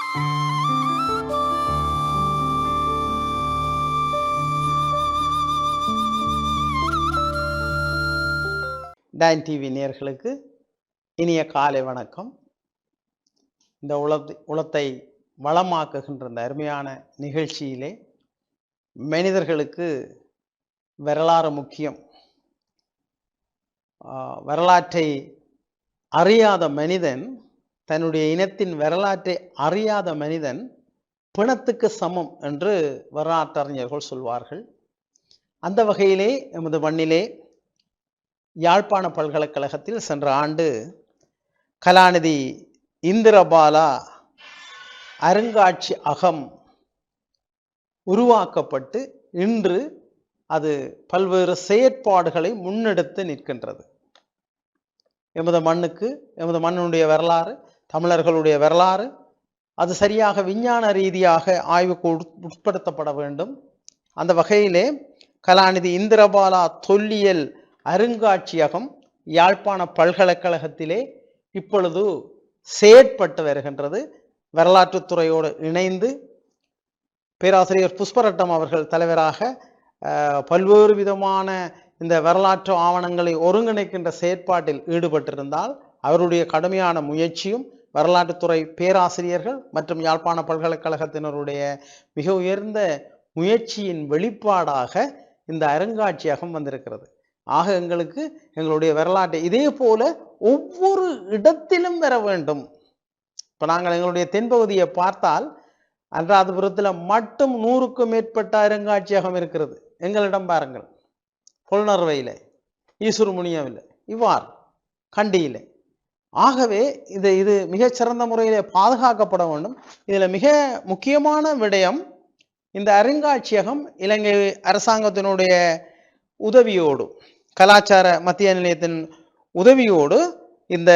Don TV நேயர்களுக்கு இனிய காலை வணக்கம். இந்த உளத்தை வளமாக்குகின்ற இந்த அருமையான நிகழ்ச்சியிலே மனிதர்களுக்கு வரலாறு முக்கியம். வரலாற்றை அறியாத மனிதன், தன்னுடைய இனத்தின் வரலாற்றை அறியாத மனிதன் பிணத்துக்கு சமம் என்று வரலாற்றறிஞர்கள் சொல்வார்கள். அந்த வகையிலே எமது மண்ணிலே யாழ்ப்பாண பல்கலைக்கழகத்தில் சென்ற ஆண்டு கலாநிதி இந்திரபாலா அருங்காட்சியகம் உருவாக்கப்பட்டு இன்று அது பல்வேறு செயற்பாடுகளை முன்னெடுத்து நிற்கின்றது. எமது மண்ணுக்கு, எமது மண்ணுடைய வரலாறு, தமிழர்களுடைய வரலாறு அது சரியாக விஞ்ஞான ரீதியாக ஆய்வுக்கு உட்படுத்தப்பட வேண்டும். அந்த வகையிலே கலாநிதி இந்திரபாலா தொல்லியல் அருங்காட்சியகம் யாழ்ப்பாண பல்கலைக்கழகத்திலே இப்பொழுது செயற்பட்டு வருகின்றது. வரலாற்றுத்துறையோடு இணைந்து பேராசிரியர் புஷ்பரட்டம் அவர்கள் தலைவராக பல்வேறு விதமான இந்த வரலாற்று ஆவணங்களை ஒருங்கிணைக்கின்ற செயற்பாட்டில் ஈடுபட்டிருந்தால் அவருடைய கடுமையான முயற்சியும் வரலாற்றுத்துறை பேராசிரியர்கள் மற்றும் யாழ்ப்பாண பல்கலைக்கழகத்தினருடைய மிக உயர்ந்த முயற்சியின் வெளிப்பாடாக இந்த அருங்காட்சியகம் வந்திருக்கிறது. ஆக எங்களுடைய வரலாற்றை இதே போல ஒவ்வொரு இடத்திலும் வர வேண்டும். இப்போ நாங்கள் எங்களுடைய தென்பகுதியை பார்த்தால் அனுராதபுரத்தில் மட்டும் 100க்கும் மேற்பட்ட அருங்காட்சியகம் இருக்கிறது. எங்களிடம் பாருங்கள், பொல்னறுவையில், ஈசுருமுனியவில், இவ்வாறு கண்டியில். ஆகவே இது மிகச்சிறந்த முறையில் பாதுகாக்கப்பட வேண்டும். இதில் மிக முக்கியமான விடயம், இந்த அருங்காட்சியகம் இலங்கை அரசாங்கத்தினுடைய உதவியோடு, கலாச்சார மத்திய நிலையத்தின் உதவியோடு இந்த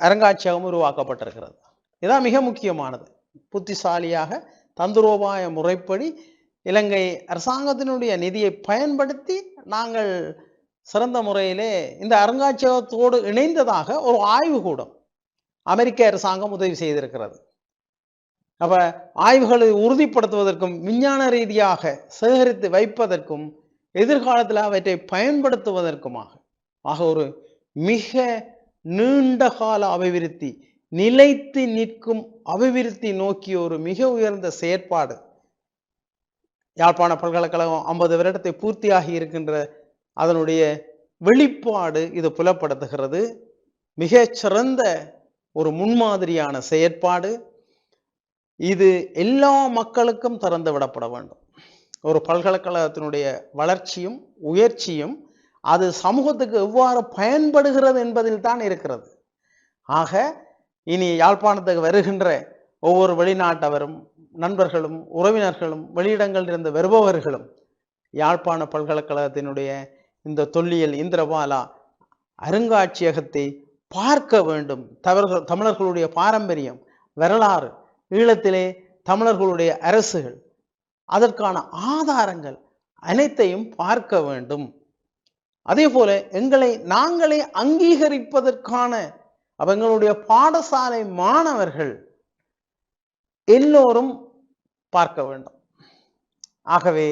அருங்காட்சியகம் உருவாக்கப்பட்டிருக்கிறது. இதான் மிக முக்கியமானது. புத்திசாலியாக தந்திரோபாய முறைப்படி இலங்கை அரசாங்கத்தினுடைய நிதியை பயன்படுத்தி நாங்கள் சிறந்த முறையிலே இந்த அருங்காட்சியகத்தோடு இணைந்ததாக ஒரு ஆய்வுக்கூடம் அமெரிக்க அரசாங்கம் உதவி செய்திருக்கிறது. அப்ப ஆய்வுகளை உறுதிப்படுத்துவதற்கும் விஞ்ஞான ரீதியாக சேகரித்து வைப்பதற்கும் எதிர்காலத்தில் அவற்றை பயன்படுத்துவதற்குமாக ஒரு மிக நீண்ட கால அபிவிருத்தி, நிலைத்து நிற்கும் அபிவிருத்தி நோக்கிய ஒரு மிக உயர்ந்த செயற்பாடு. யாழ்ப்பாண பல்கலைக்கழகம் 50 வருடத்தை பூர்த்தியாகி இருக்கின்ற அதனுடைய வெளிப்பாடு இது புலப்படுத்துகிறது. மிக சிறந்த ஒரு முன்மாதிரியான செயற்பாடு. இது எல்லா மக்களுக்கும் திறந்து விடப்பட வேண்டும். ஒரு பல்கலைக்கழகத்தினுடைய வளர்ச்சியும் உயர்ச்சியும் அது சமூகத்துக்கு எவ்வாறு பயன்படுகிறது என்பதில் தான் இருக்கிறது. ஆக இனி யாழ்ப்பாணத்துக்கு வருகின்ற ஒவ்வொரு வெளிநாட்டவரும், நண்பர்களும், உறவினர்களும், வெளியிடங்களிலிருந்து வருபவர்களும் யாழ்ப்பாண பல்கலைக்கழகத்தினுடைய இந்த தொல்லியல் இந்திரபாலா அருங்காட்சியகத்தை பார்க்க வேண்டும். தமிழர்களுடைய பாரம்பரியம், வரலாறு, ஈழத்திலே தமிழர்களுடைய அரசுகள், அதற்கான ஆதாரங்கள் அனைத்தையும் பார்க்க வேண்டும். அதே போல எங்களை நாங்களே அங்கீகரிப்பதற்கான அவங்களுடைய பாடசாலை மாணவர்கள் எல்லோரும் பார்க்க வேண்டும். ஆகவே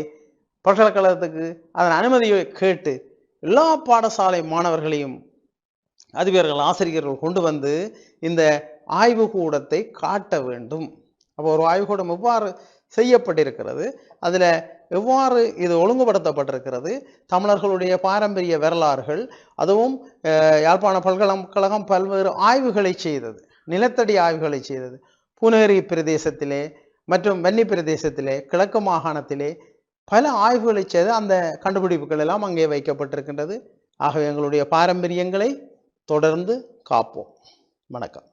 பல்கலைக்கழகத்துக்கு அதன் அனுமதியை கேட்டு எல்லா பாடசாலை மாணவர்களையும் அதிபர்கள், ஆசிரியர்கள் கொண்டு வந்து இந்த ஆய்வுக்கூடத்தை காட்ட வேண்டும். அப்போ ஒரு ஆய்வுக்கூடம் எவ்வாறு செய்யப்பட்டிருக்கிறது, அதில் எவ்வாறு இது ஒழுங்குபடுத்தப்பட்டிருக்கிறது, தமிழர்களுடைய பாரம்பரிய வரலாறுகள், அதுவும் யாழ்ப்பாண பல்கலைக்கழகம் பல்வேறு ஆய்வுகளை செய்தது, நிலத்தடி ஆய்வுகளை செய்தது. புனேரி பிரதேசத்திலே மற்றும் வன்னி பிரதேசத்திலே, கிழக்கு மாகாணத்திலே பல ஆய்வுகளை செய்து அந்த கண்டுபிடிப்புகள் எல்லாம் அங்கே வைக்கப்பட்டிருக்கின்றது. ஆகவே எங்களுடைய பாரம்பரியங்களை தொடர்ந்து காப்போம். வணக்கம்.